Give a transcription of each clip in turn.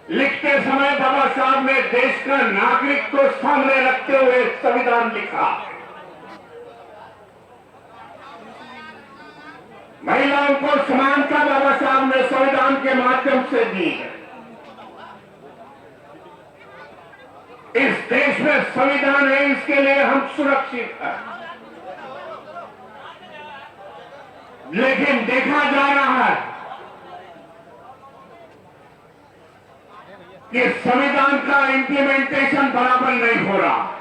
लिखते समय बाबा साहब ने देश का नागरिक को सामने रखते हुए संविधान लिखा। महिलाओं को समानता बाबा साहब ने संविधान के माध्यम से दी है। इस देश में संविधान है, इसके लिए हम सुरक्षित हैं। लेकिन देखा जा रहा है कि संविधान का इंप्लीमेंटेशन बराबर नहीं हो रहा।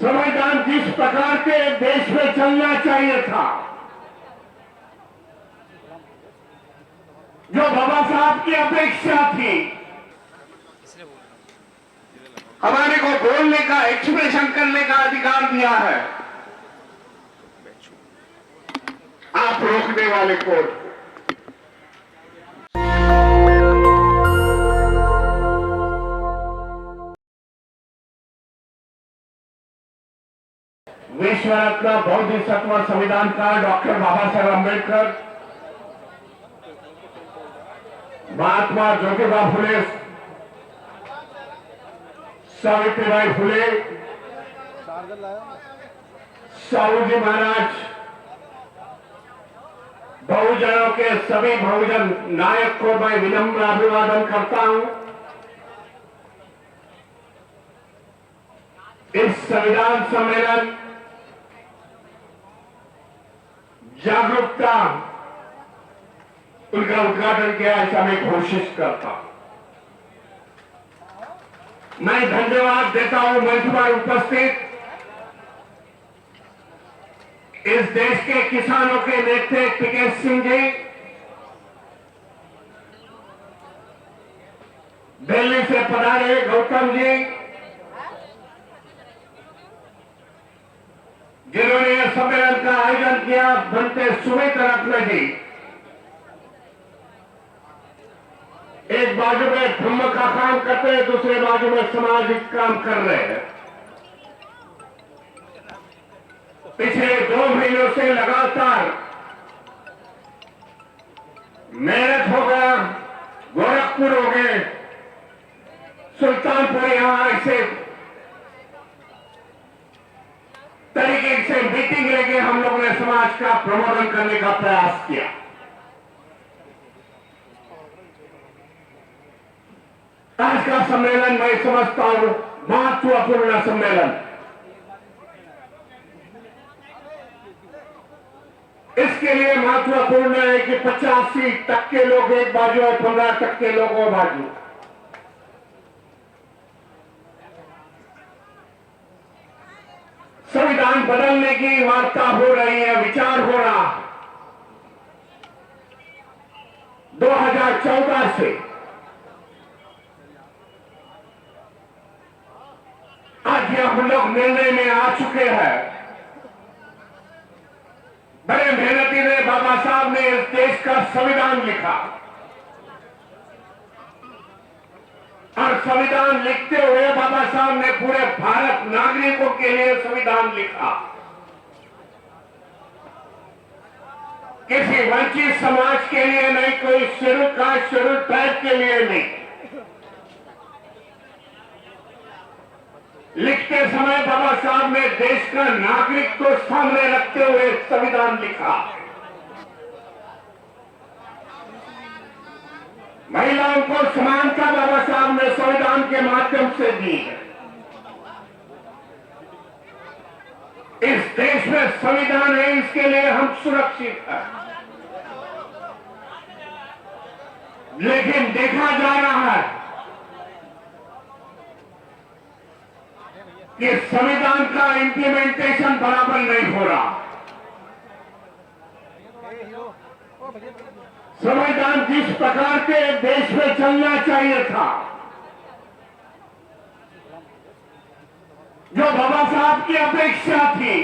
संविधान जिस प्रकार के देश में चलना चाहिए था, जो बाबा साहब की अपेक्षा थी, हमारे को बोलने का, एक्सप्रेशन करने का अधिकार दिया है, आप रोकने वाले को। विश्व रत्न बोधिसत्व संविधानकार डॉक्टर बाबा साहेब अम्बेडकर, महात्मा ज्योतिबा फुले, सावित्रीबाई फुले, साहू जी महाराज, बहुजनों के सभी बहुजन नायक को मैं विनम्र अभिवादन करता हूं। इस संविधान सम्मेलन जागरूकता उनका उद्घाटन किया, ऐसा मैं कोशिश करता हूं। मैं धन्यवाद देता हूं मंच पर उपस्थित इस देश के किसानों के नेता टिकेत सिंह जी, दिल्ली से पधारे गौतम जी, जिन्होंने यह सम्मेलन का आयोजन किया, बनते सुमित रत्न जी, एक बाजू में धम्म का काम करते हैं, दूसरे बाजू में सामाजिक काम कर रहे हैं। पिछले 2 महीनों से लगातार मेरठ हो गया, गोरखपुर हो गए, सुल्तानपुर, यहां ऐसे तरीके से मीटिंग लेके हम लोगों ने समाज का प्रबोधन करने का प्रयास किया। आज का सम्मेलन मैं समझता हूं महत्वपूर्ण सम्मेलन। इसके लिए महत्वपूर्ण है कि 85% लोग एक बाजू और 15% लोग और बाजू। संविधान बदलने की वार्ता हो रही है, विचार हो रहा है। 2014 से आज ये हम लोग निर्णय में आ चुके हैं। बड़े मेहनती ने बाबा साहब ने इस देश का संविधान लिखा और संविधान लिखते हुए बाबा साहब ने पूरे भारत नागरिकों के लिए संविधान लिखा। किसी वंचित समाज के लिए नहीं, कोई शेड्यूल कास्ट, शेड्यूल ट्राइब के लिए नहीं। लिखते समय बाबा साहब ने देश का नागरिक को सामने रखते हुए संविधान लिखा। महिलाओं को समानता बाबा साहब ने संविधान के माध्यम से दी है। इस देश में संविधान है, इसके लिए हम सुरक्षित हैं। लेकिन देखा जा रहा है कि संविधान का इंप्लीमेंटेशन बराबर नहीं हो रहा। संविधान जिस प्रकार के देश में चलना चाहिए था, जो बाबा साहब की अपेक्षा थी,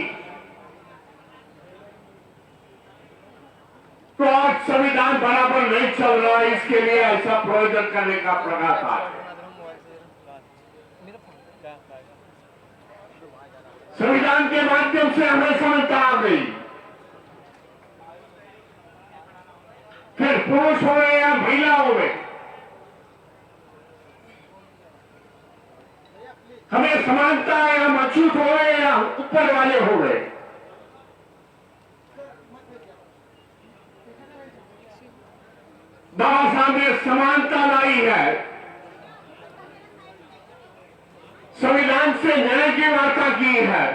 तो आज संविधान बराबर नहीं चल रहा। इसके लिए ऐसा प्रयोजन करने का प्रयास है। संविधान के माध्यम से हमें समझता आ गई फिर पुरुष हो गए या महिला हो गए, हमें समानता है, हम अछूत हो गए या ऊपर वाले हो गए। बाबा साहब ने समानता लाई है, संविधान से न्याय की वार्ता की है,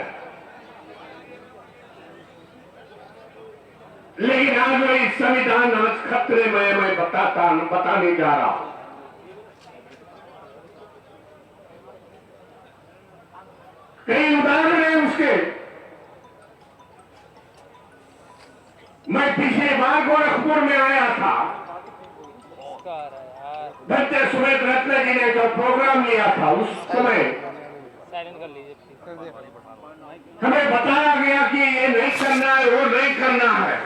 लेकिन आज वही संविधान आज खतरे में मैं बताने जा रहा हूं। कई उदाहरण है उसके। मैं पिछले बार गोरखपुर में आया था, धरते सुमित रत्न जी ने जो प्रोग्राम लिया था, उस समय हमें बताया गया कि ये नहीं करना है, वो नहीं करना है।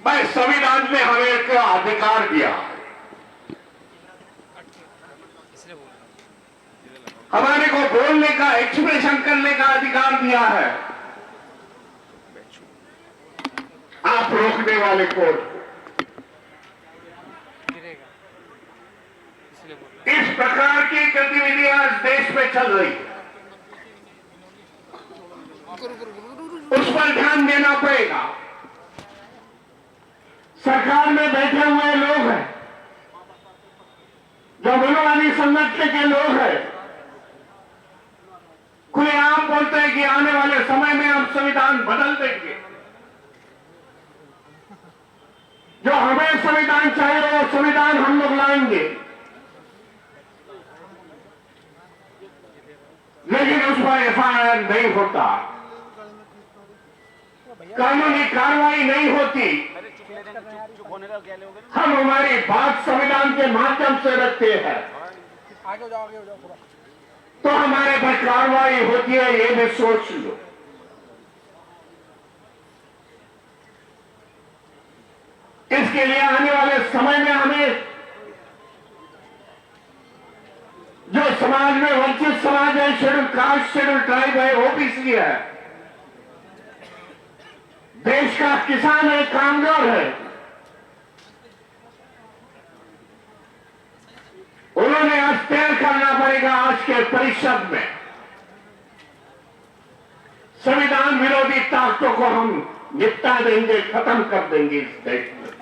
भाई संविधान ने हमें एक अधिकार दिया, हमारे को बोलने का, एक्सप्रेशन करने का अधिकार दिया है। आप रोकने वाले को इस प्रकार की गतिविधियां आज देश में चल रही है, उस पर ध्यान देना पड़ेगा। सरकार में बैठे हुए लोग हैं, जो मनोवादी संगठन के लोग हैं, खुलेआम बोलते हैं कि आने वाले समय में हम संविधान बदल देंगे। जो हमें संविधान चाहिए वो संविधान हम लोग लाएंगे, लेकिन उस पर एफआईआर नहीं होता, कानूनी कार्रवाई नहीं होती। हम हमारी बात संविधान के माध्यम से रखते हैं, आगे हो जाओ पूरा। तो हमारे पर कार्रवाई होती है, ये भी सोच लो। इसके लिए आने वाले समय में हमें जो समाज में वंचित समाज है, शेड्यूल कास्ट, शेड्यूल ट्राइब है, ओबीसी है, देश का किसान है, कामगार है, उन्होंने आज तय करना पड़ेगा आज के परिषद में। संविधान विरोधी ताकतों को हम निपटा देंगे, खत्म कर देंगे इस देश में।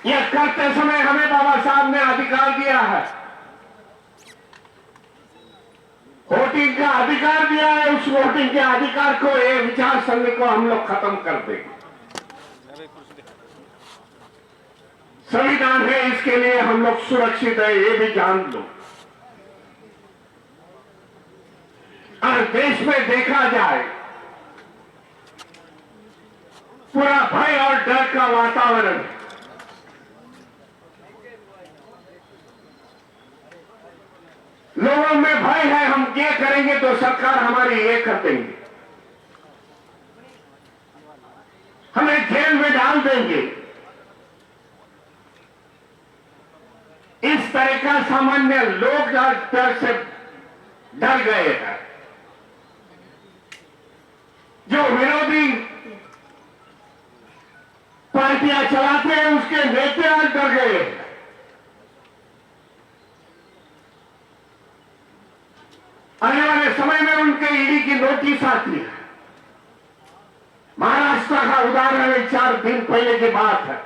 यह करते समय हमें बाबा साहब ने अधिकार दिया है, वोटिंग का अधिकार दिया है। उस वोटिंग के अधिकार को, ये विचार संघ को हम लोग खत्म कर देंगे। संविधान है, इसके लिए हम लोग सुरक्षित है, ये भी जान लो। और देश में देखा जाए, पूरा भय और डर का वातावरण है। लोगों में भय है, हम ये करेंगे तो सरकार हमारी ये कर देंगे, हमें जेल में डाल देंगे। इस तरह का सामान्य लोग आज डर से डर गए हैं। जो विरोधी पार्टियां चलाते हैं, उसके नेता आज डर गए हैं। आने वाले समय में उनके ईडी की नोटिस आती है। महाराष्ट्र का उदाहरण 4 दिन पहले की बात है।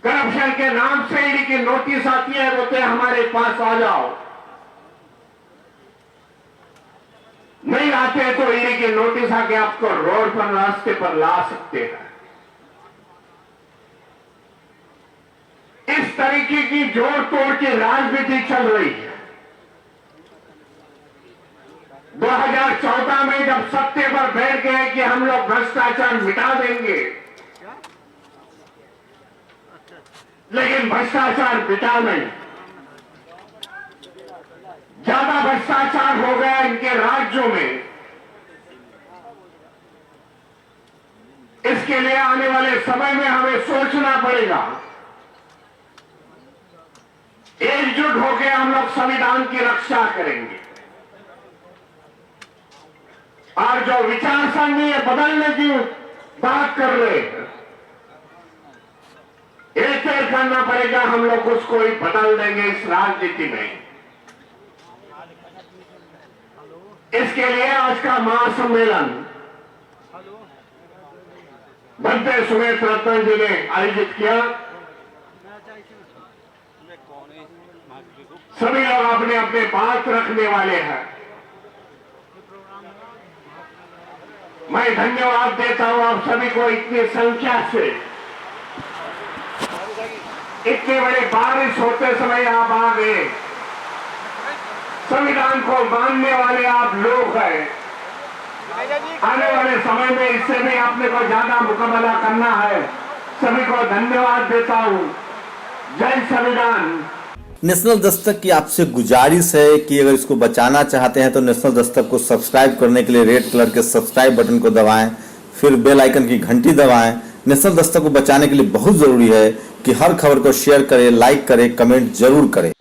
करप्शन के नाम से ईडी की नोटिस आती है, बोलते हैं हमारे पास आ जाओ। नहीं आते तो ईडी की नोटिस आके आपको रोड पर, रास्ते पर ला सकते हैं। इस तरीके की जोड़ तोड़ की राजनीति चल रही है। 2014 में जब सत्ते पर बैठ गए कि हम लोग भ्रष्टाचार मिटा देंगे, लेकिन भ्रष्टाचार मिटा नहीं, ज्यादा भ्रष्टाचार हो गया इनके राज्यों में। इसके लिए आने वाले समय में हमें सोचना पड़ेगा। एकजुट होकर हम लोग संविधान की रक्षा करेंगे। जो विचार सरणी है बदलने की बात कर रहे हैं, एक एक करना पड़ेगा, हम लोग उसको ही बदल देंगे इस राजनीति में। इसके लिए आज का महासम्मेलन बनते सुमेश रतन जी ने आयोजित किया। सभी लोग अपने अपने बात रखने वाले हैं। मैं धन्यवाद देता हूं आप सभी को, इतनी संख्या से इतनी बड़ी बारिश होते समय आप आ गए। संविधान को मानने वाले आप लोग हैं। आने वाले समय में इससे भी अपने को ज्यादा मुकाबला करना है। सभी को धन्यवाद देता हूं। जय संविधान। नेशनल दस्तक की आपसे गुजारिश है कि अगर इसको बचाना चाहते हैं तो नेशनल दस्तक को सब्सक्राइब करने के लिए रेड कलर के सब्सक्राइब बटन को दबाएं, फिर बेल आइकन की घंटी दबाएं। नेशनल दस्तक को बचाने के लिए बहुत जरूरी है कि हर खबर को शेयर करें, लाइक करें, कमेंट जरूर करें।